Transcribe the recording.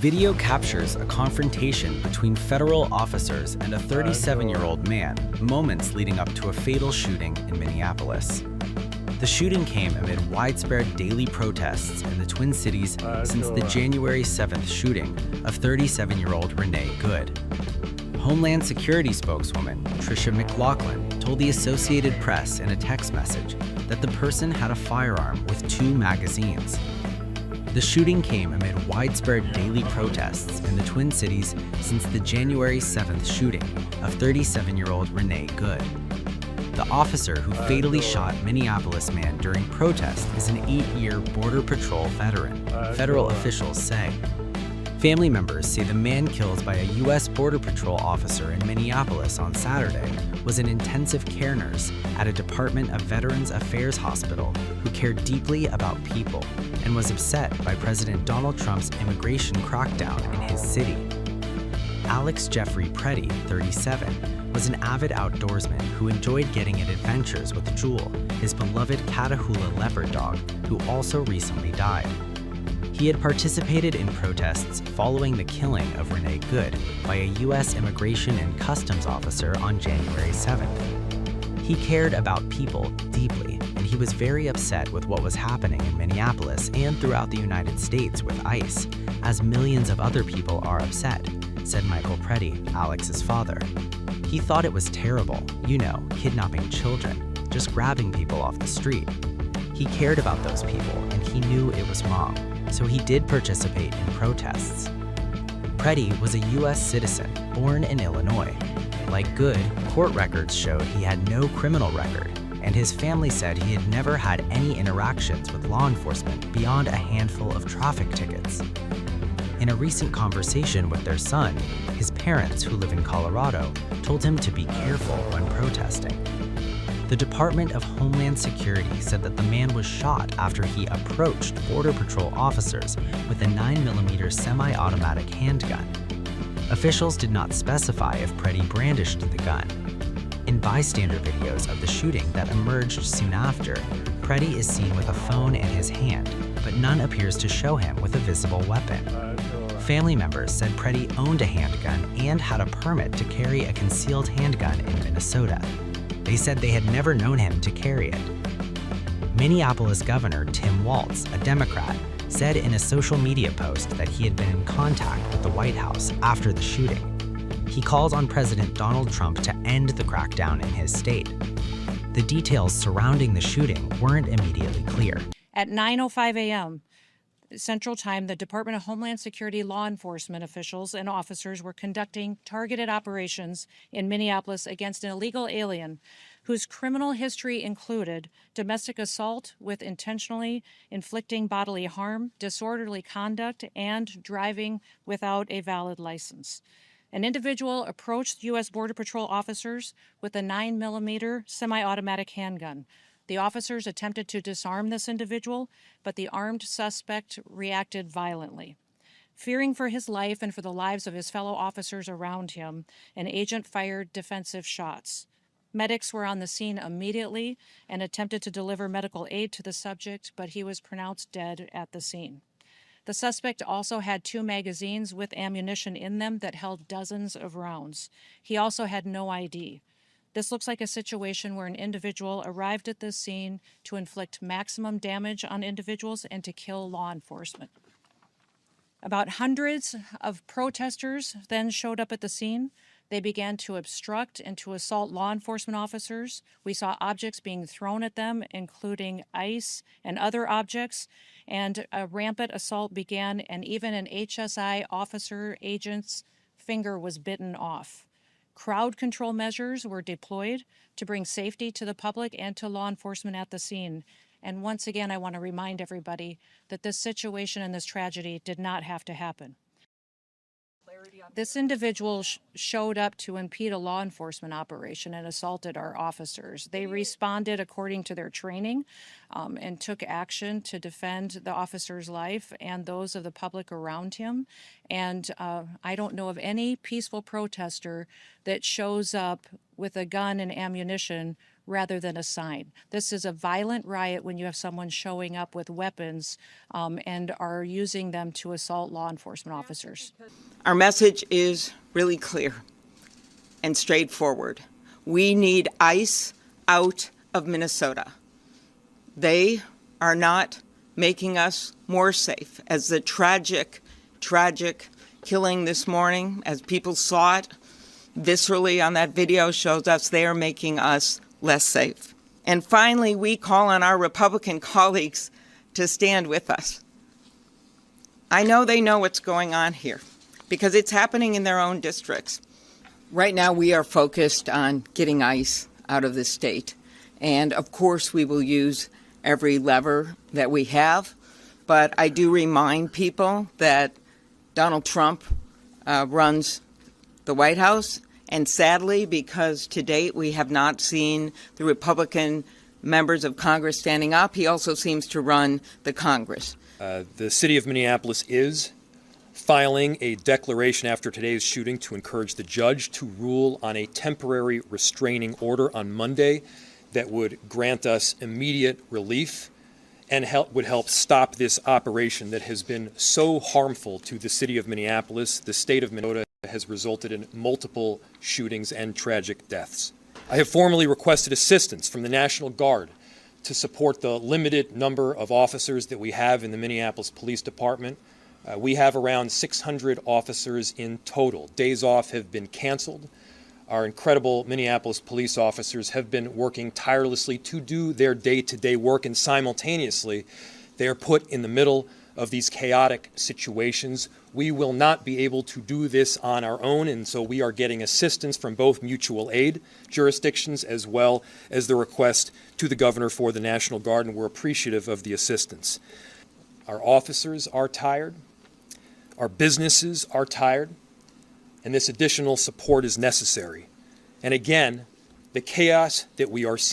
Video captures a confrontation between federal officers and a 37-year-old man, moments leading up to a fatal shooting in Minneapolis. The shooting came amid widespread daily protests in the Twin Cities since the January 7th shooting of 37-year-old Renee Good. Homeland Security spokeswoman Tricia McLaughlin told the Associated Press in a text message that the person had a firearm with 2 magazines. The shooting came amid widespread daily protests in the Twin Cities since the January 7th shooting of 37-year-old Renee Good. The officer who fatally shot Minneapolis man during protest is an 8-year Border Patrol veteran, federal officials say. Family members say the man killed by a U.S. Border Patrol officer in Minneapolis on Saturday was an intensive care nurse at a Department of Veterans Affairs hospital who cared deeply about people and was upset by President Donald Trump's immigration crackdown in his city. Alex Pretti, 37, was an avid outdoorsman who enjoyed getting in adventures with Jewel, his beloved Catahoula leopard dog, who also recently died. He had participated in protests following the killing of Renee Good by a U.S. Immigration and Customs officer on January 7th. He cared about people deeply, and he was very upset with what was happening in Minneapolis and throughout the United States with ICE, as millions of other people are upset, said Michael Pretti, Alex's father. He thought it was terrible, kidnapping children, just grabbing people off the street. He cared about those people, and he knew it was wrong, so he did participate in protests. Pretti was a U.S. citizen born in Illinois. Like Good, court records showed he had no criminal record, and his family said he had never had any interactions with law enforcement beyond a handful of traffic tickets. In a recent conversation with their son, his parents, who live in Colorado, told him to be careful when protesting. The Department of Homeland Security said that the man was shot after he approached Border Patrol officers with a 9mm semi-automatic handgun. Officials did not specify if Pretti brandished the gun. In bystander videos of the shooting that emerged soon after, Pretti is seen with a phone in his hand, but none appears to show him with a visible weapon. Family members said Pretti owned a handgun and had a permit to carry a concealed handgun in Minnesota. They said they had never known him to carry it. Minneapolis Governor Tim Walz, a Democrat, said in a social media post that he had been in contact with the White House after the shooting. He called on President Donald Trump to end the crackdown in his state. The details surrounding the shooting weren't immediately clear. At 9:05 a.m. Central Time, the Department of Homeland Security law enforcement officials and officers were conducting targeted operations in Minneapolis against an illegal alien whose criminal history included domestic assault with intentionally inflicting bodily harm, disorderly conduct, and driving without a valid license. An individual approached U.S. Border Patrol officers with a 9mm semi-automatic handgun. The officers attempted to disarm this individual, but the armed suspect reacted violently. Fearing for his life and for the lives of his fellow officers around him, an agent fired defensive shots. Medics were on the scene immediately and attempted to deliver medical aid to the subject, but he was pronounced dead at the scene. The suspect also had 2 magazines with ammunition in them that held dozens of rounds. He also had no ID. This looks like a situation where an individual arrived at this scene to inflict maximum damage on individuals and to kill law enforcement. About hundreds of protesters then showed up at the scene. They began to obstruct and to assault law enforcement officers. We saw objects being thrown at them, including ice and other objects, and a rampant assault began, and even an HSI officer agent's finger was bitten off. Crowd control measures were deployed to bring safety to the public and to law enforcement at the scene. And once again, I want to remind everybody that this situation and this tragedy did not have to happen. This individual showed up to impede a law enforcement operation and assaulted our officers. They responded according to their training and took action to defend the officer's life and those of the public around him. And I don't know of any peaceful protester that shows up with a gun and ammunition rather than a sign. This is a violent riot when you have someone showing up with weapons and are using them to assault law enforcement officers. Our message is really clear and straightforward. We need ICE out of Minnesota. They are not making us more safe. As the tragic killing this morning, as people saw it viscerally on that video, shows us they are making us less safe. And finally, we call on our Republican colleagues to stand with us. I know they know what's going on here because it's happening in their own districts. Right now, we are focused on getting ICE out of the state. And of course, we will use every lever that we have. But I do remind people that Donald Trump runs the White House. And sadly, because to date we have not seen the Republican members of Congress standing up, he also seems to run the Congress. The city of Minneapolis is filing a declaration after today's shooting to encourage the judge to rule on a temporary restraining order on Monday that would grant us immediate relief and would help stop this operation that has been so harmful to the city of Minneapolis. The state of Minnesota has resulted in multiple shootings and tragic deaths. I have formally requested assistance from the National Guard to support the limited number of officers that we have in the Minneapolis Police Department. We have around 600 officers in total. Days off have been canceled. Our incredible Minneapolis police officers have been working tirelessly to do their day-to-day work, and simultaneously they are put in the middle of these chaotic situations. We will not be able to do this on our own, and so we are getting assistance from both mutual aid jurisdictions as well as the request to the governor for the National Guard, and we're appreciative of the assistance. Our officers are tired. Our businesses are tired, and this additional support is necessary. And again, the chaos that we are seeing